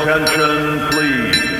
attention, please.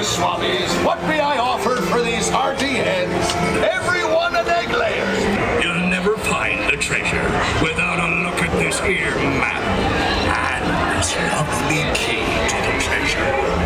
Swabbies, what may I offer for these hearty heads? Everyone an egg layer. You'll never find the treasure without a look at this here map and this lovely key to the treasure.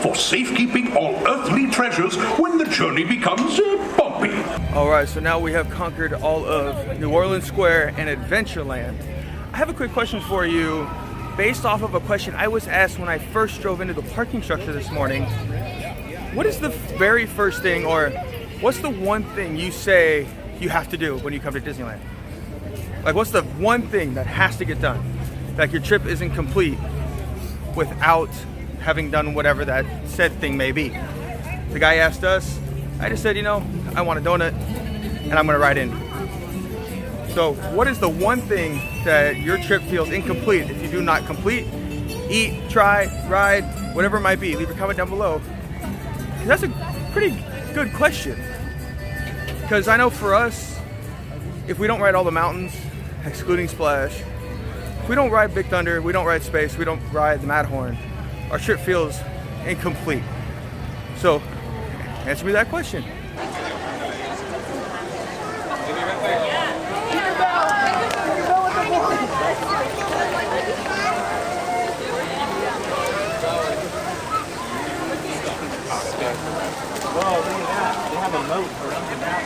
for safekeeping all earthly treasures when the journey becomes bumpy. All right, so now we have conquered all of New Orleans Square and Adventureland. I have a quick question for you based off of a question I was asked when I first drove into the parking structure this morning. What is the very first thing, or what's the one thing you say you have to do when you come to Disneyland? Like, what's the one thing that has to get done? Like, your trip isn't complete without having done whatever that said thing may be. The guy asked us, I just said, you know, I want a donut and I'm gonna ride in. So what is the one thing that your trip feels incomplete if you do not complete, eat, try, ride, whatever it might be? Leave a comment down below. That's a pretty good question. Because I know for us, if we don't ride all the mountains, excluding Splash, if we don't ride Big Thunder, we don't ride Space, we don't ride the Matterhorn, our trip feels incomplete. So, answer me that question. Well, look at that. They have a moat around the map.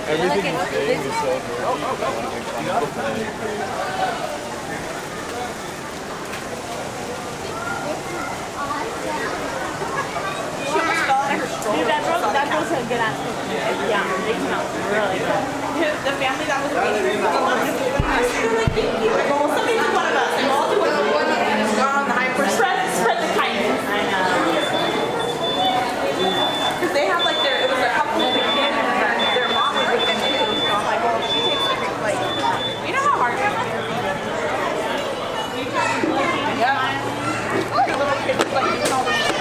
Everything is staying the same. Dude, that girl's a good ass. Yeah, they come out really good. The family that was waiting for the longest, they were like, thank you. Well, somebody took one of us. And all the ones on the hyper spread the kindness. I know. Because they have like it was a couple of big kids and their mom was with them too. So I'm like, well, she takes like, you know how hard it is? Yeah. The little kids like doing all this.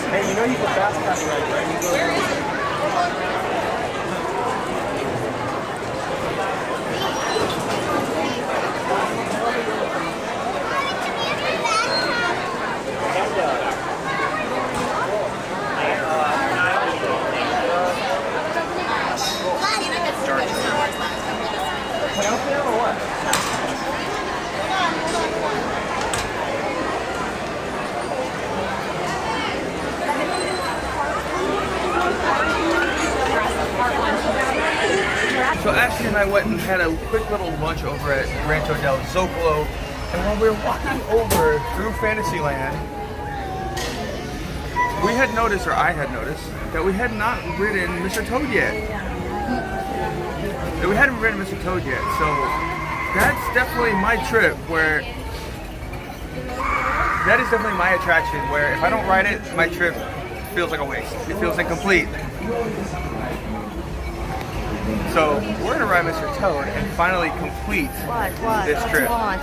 Hey, you know you can fast pass right there. Where is it? So Ashley and I went and had a quick little lunch over at Rancho del Zocalo, and while we were walking over through Fantasyland, we had noticed, or I had noticed, that we had not ridden Mr. Toad yet. That we hadn't ridden Mr. Toad yet, so that's definitely my trip where, that is definitely my attraction, where if I don't ride it, my trip feels like a waste. It feels incomplete. So we're gonna ride Mr. Toad and finally complete this trip. What?